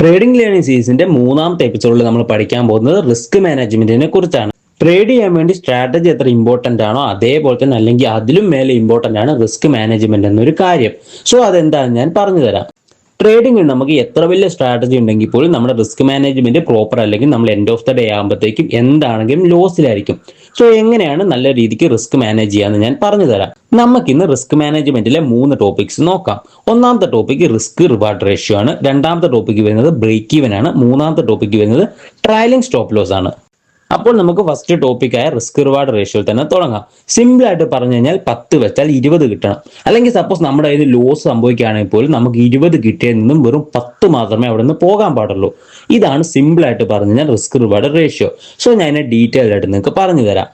Trading learning സീരീസിന്റെ മൂന്നാമത്തെ എപ്പിസോഡിൽ നമ്മൾ പഠിക്കാൻ പോകുന്നത് റിസ്ക് മാനേജ്മെന്റിനെ കുറിച്ചാണ്. ട്രേഡ് ചെയ്യാൻ വേണ്ടി സ്ട്രാറ്റജി എത്ര ഇമ്പോർട്ടന്റ് ആണോ അതേപോലെ തന്നെ അല്ലെങ്കിൽ അതിലും മേലെ ഇമ്പോർട്ടന്റ് ആണ് റിസ്ക് മാനേജ്മെന്റ് എന്നൊരു കാര്യം. സോ അതെന്താണെന്ന് ഞാൻ പറഞ്ഞു തരാം. ട്രേഡിംഗിൽ നമുക്ക് എത്ര വലിയ സ്ട്രാറ്റജി ഉണ്ടെങ്കിൽ പോലും നമ്മുടെ റിസ്ക് മാനേജ്മെന്റ് പ്രോപ്പർ അല്ലെങ്കിൽ നമ്മൾ എൻഡ് ഓഫ് ദ ഡേ ആകുമ്പോഴത്തേക്കും എന്താണെങ്കിലും ലോസിലായിരിക്കും. സോ എങ്ങനെയാണ് നല്ല രീതിക്ക് റിസ്ക് മാനേജ് ചെയ്യാന്ന് ഞാൻ പറഞ്ഞു തരാം. നമുക്കിന്ന് റിസ്ക് മാനേജ്മെന്റിലെ 3 ടോപ്പിക്സ് നോക്കാം. ഒന്നാമത്തെ ടോപ്പിക് റിസ്ക് റിവാർഡ് റേഷ്യോ ആണ്. രണ്ടാമത്തെ ടോപ്പിക് വരുന്നത് ബ്രേക്ക് ഈവൻ ആണ്. മൂന്നാമത്തെ ടോപ്പിക് വരുന്നത് ട്രയലിംഗ് സ്റ്റോപ്പ് ലോസ് ആണ്. അപ്പോൾ നമുക്ക് ഫസ്റ്റ് ടോപ്പിക്കായ റിസ്ക് റിവാർഡ് റേഷ്യോയിൽ തന്നെ തുടങ്ങാം. സിമ്പിൾ ആയിട്ട് പറഞ്ഞു കഴിഞ്ഞാൽ 10 വെച്ചാൽ 20 കിട്ടണം. അല്ലെങ്കിൽ സപ്പോസ് നമ്മുടെ കയ്യിൽ ലോസ് സംഭവിക്കുകയാണെങ്കിൽ പോലും നമുക്ക് 20 കിട്ടിയതിൽ നിന്നും വെറും 10 മാത്രമേ അവിടെ നിന്ന് പോകാൻ പാടുള്ളൂ. ഇതാണ് സിമ്പിൾ ആയിട്ട് പറഞ്ഞു കഴിഞ്ഞാൽ റിസ്ക് റിവാർഡ് റേഷ്യോ. സോ ഞാൻ ഡീറ്റെയിൽ ആയിട്ട് നിങ്ങൾക്ക് പറഞ്ഞു തരാം.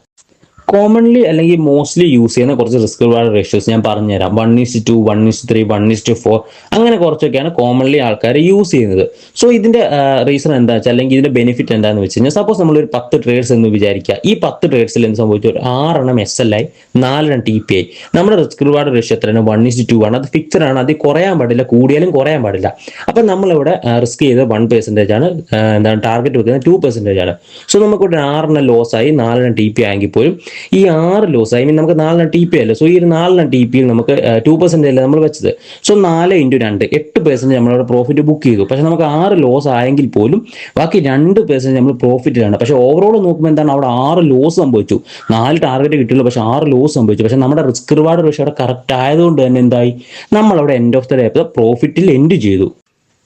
കോമൺലി അല്ലെങ്കിൽ മോസ്റ്റ്ലി യൂസ് ചെയ്യുന്ന കുറച്ച് റിസ്ക് റിവാർഡ് റേഷ്യോസ് ഞാൻ പറഞ്ഞുതരാം. 1:2, 1:3, 1:4 അങ്ങനെ കുറച്ചൊക്കെയാണ് കോമൺലി ആൾക്കാർ യൂസ് ചെയ്യുന്നത്. സോ ഇതിന്റെ റീസൺ എന്താ വെച്ചാൽ അല്ലെങ്കിൽ ഇതിന്റെ ബെനിഫിറ്റ് എന്താണെന്ന് വെച്ച് കഴിഞ്ഞാൽ സപ്പോസ് നമ്മളൊരു 10 ട്രേഡ്സ് എന്ന് വിചാരിക്കുക. ഈ 10 ട്രേഡ്സിൽ എന്ത് സംഭവിച്ചു? ഒരു 6 SLI, 4 TPI. നമ്മുടെ റിസ്ക് റിവാർഡ് റേഷ്യോ എത്രയാണ്? 1:2 ആണ്. അത് ഫിക്സഡ് ആണ്. അത് കുറയാൻ പാടില്ല, കൂടിയാലും കുറയാൻ പാടില്ല. അപ്പൊ നമ്മളിവിടെ റിസ്ക് ചെയ്ത് 1% ആണ്, എന്താണ് ടാർഗറ്റ് വെക്കുന്നത് 2% ആണ്. സോ നമുക്കിവിടെ 6 ലോസ് ആയി, 4 TPI ആയെങ്കിൽ പോലും ഈ 6 ലോസ് ഐ മീൻ നമുക്ക് 4 TP അല്ലേ. സോ ഈ 4 TP നമുക്ക് 2% അല്ലേ നമ്മൾ വെച്ചത്. സോ 4 × 2 8% നമ്മളവിടെ പ്രോഫിറ്റ് ബുക്ക് ചെയ്തു. പക്ഷെ നമുക്ക് 6 ലോസ് ആയെങ്കിൽ പോലും ബാക്കി 2% നമ്മൾ പ്രോഫിറ്റിലാണ്. പക്ഷെ ഓവറോൾ നോക്കുമ്പോൾ എന്താണ് അവിടെ 6 ലോസ് സംഭവിച്ചു. 4 ടാർഗറ്റ് കിട്ടിയുള്ളൂ, പക്ഷെ 6 ലോസ് സംഭവിച്ചു. പക്ഷെ നമ്മുടെ റിസ്ക് റിവാർഡ് റേഷ്യോ അവിടെ കറക്റ്റ് ആയതുകൊണ്ട് തന്നെ എന്തായി, നമ്മളവിടെ എൻഡ് ഓഫ് ദ ഡേ പ്രോഫിറ്റിൽ എൻഡ് ചെയ്തു.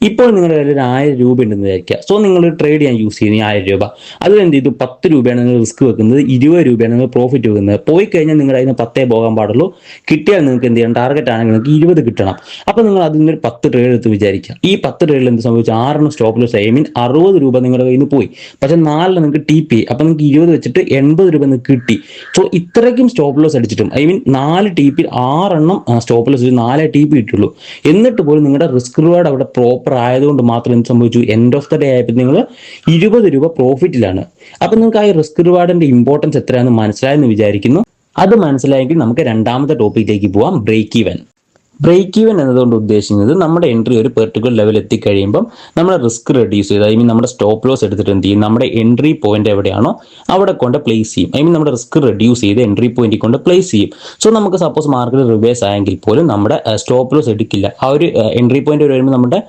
ഇപ്പോൾ നിങ്ങളുടെ കയ്യിൽ ഒരു 1000 രൂപ ഉണ്ടെന്ന് വിചാരിക്കുക. സോ നിങ്ങൾ ട്രേഡ് ചെയ്യാൻ യൂസ് ചെയ്യുന്ന 1000 രൂപ അതിൽ എന്ത് ചെയ്തു? 10 രൂപയാണ് നിങ്ങൾ റിസ്ക് വെക്കുന്നത്, 20 രൂപയാണ് നിങ്ങൾ പ്രോഫിറ്റ് വെക്കുന്നത്. പോയി കഴിഞ്ഞാൽ നിങ്ങളുടെ അതിന് 10 പോകാൻ പാടുള്ളൂ. കിട്ടിയാൽ നിങ്ങൾക്ക് എന്ത് ചെയ്യണം? ടാർഗറ്റ് ആണെങ്കിൽ നിങ്ങൾക്ക് 20 കിട്ടണം. അപ്പോൾ നിങ്ങൾ അതിൽ നിന്ന് ഒരു 10 ട്രേഡ് എടുത്ത് വിചാരിക്കുക. ഈ 10 ട്രേഡിൽ എന്ത് സംഭവിച്ചു? 6 സ്റ്റോപ്പ് ലോസ് ഐ മീൻ 60 രൂപ നിങ്ങളുടെ കയ്യിൽ നിന്ന് പോയി. പക്ഷെ 4 നിങ്ങൾക്ക് TP, അപ്പോൾ നിങ്ങൾക്ക് 20 വെച്ചിട്ട് 80 രൂപ നിങ്ങൾക്ക് കിട്ടി. സോ ഇത്രയ്ക്കും സ്റ്റോപ്പ് ലോസ് അടിച്ചിട്ടും I mean 4 TP 6 stop loss 4 TP കിട്ടുള്ളൂ. എന്നിട്ട് പോലും നിങ്ങളുടെ റിസ്ക് റിവാർഡ് അവിടെ പ്രോപ്പർ ആയതുകൊണ്ട് മാത്രം എന്ത് സംഭവിച്ചു? എൻഡ് ഓഫ് ദ ഡേ ആയപ്പോൾ നിങ്ങൾ 20 രൂപ പ്രോഫിറ്റിലാണ്. അപ്പൊ നിങ്ങൾക്ക് ആ റിസ്ക് റിവാർഡിന്റെ ഇമ്പോർട്ടൻസ് എത്രയാണെന്ന് മനസ്സിലായെന്ന് വിചാരിക്കുന്നു. അത് മനസ്സിലായെങ്കിൽ നമുക്ക് രണ്ടാമത്തെ ടോപ്പിക്കിലേക്ക് പോവാം, ബ്രേക്ക് ഈവൻ. ബ്രേക്ക് ഈവൻ എന്നതുകൊണ്ട് ഉദ്ദേശിക്കുന്നത് നമ്മുടെ എൻട്രി ഒരു പെർട്ടിക്കുലർ ലെവൽ എത്തിക്കഴിയുമ്പം നമ്മുടെ റിസ്ക് റെഡ്യൂസ് ചെയ്ത് ഐ മീൻ നമ്മുടെ സ്റ്റോപ്പ് ലോസ് എടുത്തിട്ട് എന്ത് ചെയ്യും? നമ്മുടെ എൻട്രി പോയിന്റ് എവിടെയാണോ അവിടെ കൊണ്ട് പ്ലേസ് ചെയ്യും. ഐ മീൻ നമ്മുടെ റിസ്ക് റെഡ്യൂസ് ചെയ്ത് എൻട്രി പോയിന്റിൽ കൊണ്ട് പ്ലേസ് ചെയ്യും. സോ നമുക്ക് സപ്പോസ് മാർക്കറ്റ് റിവേഴ്സ് ആയെങ്കിൽ പോലും നമ്മുടെ സ്റ്റോപ്പ് ലോസ് എടുക്കില്ല. ആ ഒരു എൻട്രി പോയിന്റ് വരുമ്പോൾ നമ്മുടെ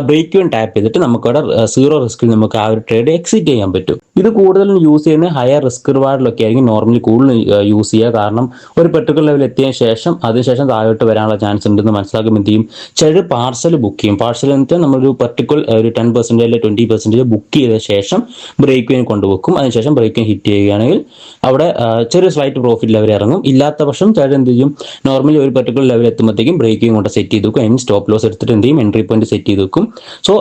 ബ്രേക്ക് ഈവൻ ടാപ്പ് ചെയ്തിട്ട് നമുക്ക് അവിടെ 0 റിസ്കിൽ നമുക്ക് ആ ഒരു ട്രേഡ് എക്സിറ്റ് ചെയ്യാൻ പറ്റും. ഇത് കൂടുതലും യൂസ് ചെയ്യുന്ന ഹയർ റിസ്ക് റിവാർഡിലൊക്കെ ആയിരിക്കും നോർമലി കൂടുതൽ യൂസ് ചെയ്യുക. കാരണം ഒരു പെർട്ടിക്കുലർ ലെവൽ എത്തിയതിനു ശേഷം അതിനുശേഷം താഴോട്ട് വരാനുള്ള ചാൻസ് ഉണ്ടെന്ന് മനസ്സിലാക്കുമ്പോൾ എന്ത് ചെയ്യും? ചില പാർസൽ ബുക്ക് ചെയ്യും. പാർസൽ എന്നിട്ട് നമ്മളൊരു പെർട്ടിക്കുലർ ഒരു 10% അല്ലെങ്കിൽ 20% ബുക്ക് ചെയ്ത ശേഷം ബ്രേക്ക് ഈവൻ കൊണ്ടുവെക്കും. അതിനുശേഷം ബ്രേക്ക് ഈവൻ ഹിറ്റ് ചെയ്യുകയാണെങ്കിൽ അവിടെ ചെറിയ സ്ലൈറ്റ് പ്രോഫിറ്റ് ലെവൽ ഇറങ്ങും. ഇല്ലാത്ത പക്ഷം ചില എന്ത് ചെയ്യും? നോർമലി ഒരു പെർട്ടിക്കുലർ ലെവൽ എത്തുമ്പോഴത്തേക്കും ബ്രേക്ക് ഈവൻ കൊണ്ട് സെറ്റ് ചെയ്ത് വെക്കും. അതിന് സ്റ്റോപ്പ് ലോസ് എടുത്തിട്ട് എന്ത് ചെയ്യും? എൻട്രി പോയിന്റ് സെറ്റ് ചെയ്ത് വെക്കും. സോ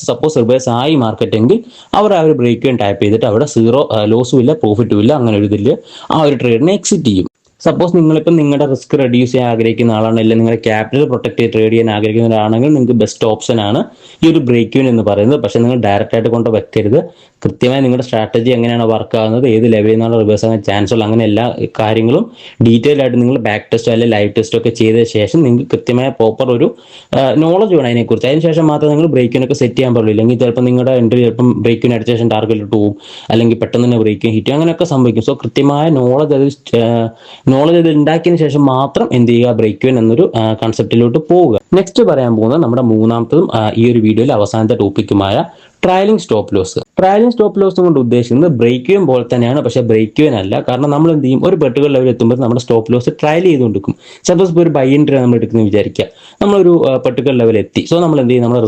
സപ്പോസ് റിവേഴ്സ് ആയി മാർക്കറ്റ് എങ്കിൽ അവർ ആ ഒരു ബ്രേക്ക് ഈവൻ ടാപ്പ് ചെയ്തിട്ട് അവിടെ 0 ലോസും ഇല്ല പ്രോഫിറ്റും ഇല്ല, അങ്ങനെ ഒരു ഇതിൽ ആ ഒരു ട്രേഡിനെ എക്സിറ്റ് ചെയ്യും. സപ്പോസ് നിങ്ങളിപ്പം നിങ്ങളുടെ റിസ്ക് റെഡ്യൂസ് ചെയ്യാൻ ആഗ്രഹിക്കുന്ന ആളാണ്, അല്ലെങ്കിൽ നിങ്ങളുടെ ക്യാപിറ്റൽ പ്രൊട്ടക്ട് ചെയ്ത് ട്രേഡ് ചെയ്യാൻ ആഗ്രഹിക്കുന്നവരാണെങ്കിൽ നിങ്ങൾക്ക് ബെസ്റ്റ് ഓപ്ഷൻ ആണ് ഈ ഒരു ബ്രേക്ക് ഈവൻ എന്ന് പറയുന്നത്. പക്ഷേ നിങ്ങൾ ഡയറക്റ്റ് ആയിട്ട് കൊണ്ട് വെക്കരുത്. കൃത്യമായി നിങ്ങളുടെ സ്ട്രാറ്റജി എങ്ങനെയാണ് വർക്ക് ആകുന്നത്, ഏത് ലെവലിൽ നിന്നാണ് റിവേഴ്സ് ആകാൻ ചാൻസ് ഉള്ള അങ്ങനെ എല്ലാ കാര്യങ്ങളും ഡീറ്റെയിൽ ആയിട്ട് നിങ്ങൾ ബാക്ക് ടെസ്റ്റോ അല്ലെങ്കിൽ ലൈവ് ടെസ്റ്റോ ഒക്കെ ചെയ്ത ശേഷം നിങ്ങൾക്ക് കൃത്യമായ പ്രോപ്പർ ഒരു നോളജ് വേണം അതിനെക്കുറിച്ച്. അതിനുശേഷം മാത്രമേ നിങ്ങൾ ബ്രേക്ക് ഈവനൊക്കെ സെറ്റ് ചെയ്യാൻ പാടുള്ളൂ. ഇല്ലെങ്കിൽ ചിലപ്പോൾ നിങ്ങളുടെ എൻട്രി ചിലപ്പം ബ്രേക്ക് ഈവൻ അടിച്ച ശേഷം ടാർഗറ്റ് പോകും, അല്ലെങ്കിൽ പെട്ടെന്ന് തന്നെ ബ്രേക്ക് ഈവൻ ഹിറ്റ് അങ്ങനെയൊക്കെ സംഭവിക്കും. സോ കൃത്യമായ നോളജ് അത് ഉണ്ടാക്കിയതിനു ശേഷം മാത്രം എന്ത് ചെയ്യുക? ബ്രേക്ക് ഈവൻ എന്നൊരു കൺസെപ്റ്റിലോട്ട് പോവുക. നെക്സ്റ്റ് പറയാൻ പോകുന്നത് നമ്മുടെ മൂന്നാമത്തതും ഈ ഒരു വീഡിയോയിൽ അവസാനത്തെ ടോപ്പിക്കുമായ trailing stop loss. Trailing stop loss കൊണ്ട് ഉദ്ദേശിക്കുന്നത് ബ്രേക്ക് ഈവൻ പോലെ തന്നെയാണ്, പക്ഷേ ബ്രേക്ക് ഈവൻ അല്ല. കാരണം നമ്മൾ എന്ത് ചെയ്യും? ഒരു പെർട്ടിക്കുലർ ലെവൽ എത്തുമ്പോൾ നമ്മുടെ സ്റ്റോപ്പ് ലോസ് ട്രയൽ ചെയ്തുകൊണ്ടിരിക്കും. സപ്പോസ് ഇപ്പോൾ ഒരു ബൈ എൻട്രി നമ്മൾ എടുക്കുന്നത് വിചാരിക്കുക. നമ്മളൊരു പെർട്ടിക്കുലർ ലെവൽ എത്തി. സോ നമ്മൾ എന്ത് ചെയ്യും? നമ്മുടെ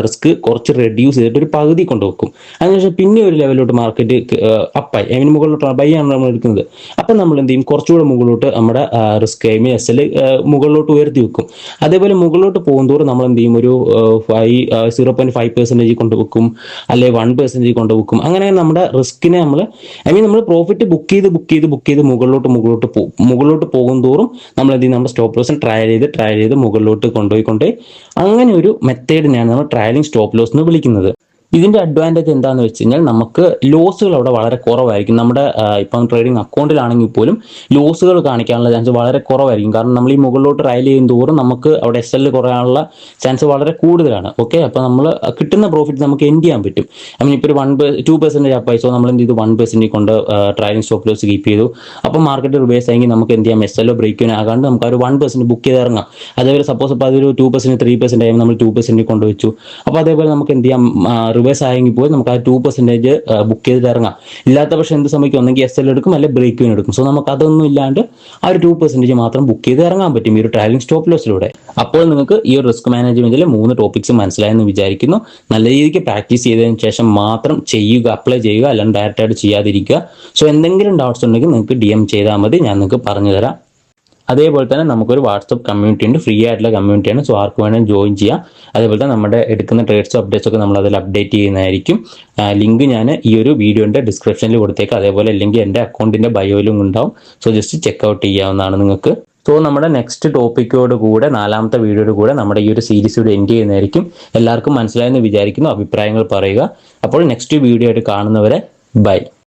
റിസ്ക് കുറച്ച് റെഡ്യൂസ് ചെയ്തിട്ട് ഒരു പകുതി കൊണ്ടുവെക്കും. അതിനുശേഷം പിന്നെ ഒരു ലെവലിലോട്ട് മാർക്കറ്റ് അപ്പായി ഐ മീൻ മുകളിലോട്ട് ബൈ ആണ് നമ്മൾ എടുക്കുന്നത്. അപ്പം നമ്മൾ എന്ത് ചെയ്യും? കുറച്ചുകൂടെ മുകളിലോട്ട് നമ്മുടെ റിസ്ക് ഐ മീൻ SL മുകളിലോട്ട് ഉയർത്തി വെക്കും. അതേപോലെ മുകളിലോട്ട് പോകുന്നതോറും നമ്മൾ എന്ത് ചെയ്യും? ഒരു 0.5% കൊണ്ടുവെക്കും, അല്ലെ 1% കൊണ്ടുവെക്കും. അങ്ങനെ നമ്മുടെ റിസ്കിനെ നമ്മൾ ഐ മീൻ നമ്മൾ പ്രോഫിറ്റ് ബുക്ക് ചെയ്ത് മുകളിലോട്ട് പോകും തോറും നമ്മൾ എന്ത് ചെയ്യും? നമ്മുടെ സ്റ്റോപ്പ് ലോസ് ട്രയൽ ചെയ്ത് മുകളിലോട്ട് കൊണ്ടുപോയി അങ്ങനെ ഒരു മെത്തേഡിനെയാണ് നമ്മൾ ട്രയലിംഗ് സ്റ്റോപ്പ് ലോസ് എന്ന് വിളിക്കുന്നത്. ഇതിന്റെ അഡ്വാൻറ്റേജ് എന്താണെന്ന് വെച്ച് കഴിഞ്ഞാൽ നമുക്ക് ലോസുകൾ അവിടെ വളരെ കുറവായിരിക്കും. നമ്മുടെ ഇപ്പം ട്രേഡിംഗ് അക്കൗണ്ടിലാണെങ്കിൽ പോലും ലോസുകൾ കാണിക്കാനുള്ള ചാൻസ് വളരെ കുറവായിരിക്കും. കാരണം നമ്മൾ ഈ മുകളിലോട്ട് റൈൽ ചെയ്യും തോറും നമുക്ക് അവിടെ SL കുറയാനുള്ള ചാൻസ് വളരെ കൂടുതലാണ്. ഓക്കെ, അപ്പോൾ നമ്മൾ കിട്ടുന്ന പ്രോഫിറ്റ് നമുക്ക് എൻഡ് ചെയ്യാൻ പറ്റും. ഐ മീൻ ഇപ്പോൾ ഒരു 2% ആ പൈസ നമ്മൾ എന്ത് ചെയ്തു, 1% കൊണ്ട് ട്രയലിംഗ് സ്റ്റോപ്പ് ലോസ് കീപ്പ് ചെയ്തു. അപ്പോൾ മാർക്കറ്റ് റിവേഴ്സ് ആയെങ്കിൽ നമുക്ക് എന്ത് ചെയ്യാം, SL ബ്രേക്കിന് ആകാണ്ട് നമുക്ക് ആ ഒരു 1% ബുക്ക് ചെയ്ത് ഇറങ്ങാം. അതേപോലെ സപ്പോസ് ഇപ്പോൾ അതൊരു 2% 3% ആയി നമ്മൾ 2% കൊണ്ടുവച്ചു. അപ്പോൾ അതേപോലെ നമുക്ക് എന്ത് ചെയ്യാം, റിവേഴ്സ് ആയെങ്കിൽ പോയി നമുക്ക് ആ 2% ബുക്ക് ചെയ്തിട്ട് ഇറങ്ങാം. ഇല്ലാത്ത പക്ഷേ എന്ത് സംഭവിക്കും, ഒന്നെങ്കിൽ SL എടുക്കും അല്ലെങ്കിൽ ബ്രേക്കിന് എടുക്കും. സോ നമുക്ക് അതൊന്നും ഇല്ലാണ്ട് ആ ഒരു 2% മാത്രം ബുക്ക് ചെയ്ത് ഇറങ്ങാൻ പറ്റും ഈ ഒരു ട്രയലിംഗ് സ്റ്റോപ്പ് ലോസിലൂടെ. അപ്പോൾ നിങ്ങൾക്ക് ഈ ഒരു റിസ്ക് മാനേജ്മെന്റിലെ 3 ടോപ്പിക്സ് മനസ്സിലായെന്ന് വിചാരിക്കുന്നു. നല്ല രീതിക്ക് പ്രാക്ടീസ് ചെയ്തതിന് ശേഷം മാത്രം ചെയ്യുക, അപ്ലൈ ചെയ്യുക, അല്ലാണ്ട് ഡയറക്റ്റ് ആയിട്ട് ചെയ്യാതിരിക്കുക. സോ എന്തെങ്കിലും ഡൗട്ട്സ് ഉണ്ടെങ്കിൽ നിങ്ങൾക്ക് DM ചെയ്താൽ മതി, ഞാൻ നിങ്ങൾക്ക് പറഞ്ഞു തരാം. അതേപോലെ തന്നെ നമുക്കൊരു വാട്സപ്പ് കമ്മ്യൂണിറ്റി ഉണ്ട്, ഫ്രീ ആയിട്ടുള്ള കമ്മ്യൂണിറ്റിയാണ്. സോ ആർക്ക് വേണമെങ്കിൽ ജോയിൻ ചെയ്യാം. അതേപോലെ തന്നെ നമ്മുടെ എടുക്കുന്ന ട്രേഡ്സും അപ്ഡേറ്റ്സ് ഒക്കെ നമ്മൾ അതിൽ അപ്ഡേറ്റ് ചെയ്യുന്നതായിരിക്കും. ലിങ്ക് ഞാൻ ഈ ഒരു വീഡിയോന്റെ ഡിസ്ക്രിപ്ഷനിൽ കൊടുത്തേക്കാം. അതേപോലെ അല്ലെങ്കിൽ എൻ്റെ അക്കൗണ്ടിന്റെ ബയോയിലും ഉണ്ടാവും. സോ ജസ്റ്റ് ചെക്ക്ഔട്ട് ചെയ്യാവുന്നതാണ് നിങ്ങൾക്ക്. സോ നമ്മുടെ നെക്സ്റ്റ് ടോപ്പിക്കോട് കൂടെ 4ാമത്തെ വീഡിയോയുടെ കൂടെ നമ്മുടെ ഈ ഒരു സീരീസ് ഇവിടെ എൻഡ് ചെയ്യുന്നതായിരിക്കും. എല്ലാവർക്കും മനസ്സിലായെന്ന് വിചാരിക്കുന്നു. അഭിപ്രായങ്ങൾ പറയുക. അപ്പോൾ നെക്സ്റ്റ് വീഡിയോ ആയിട്ട് കാണുന്നവരെ ബൈ.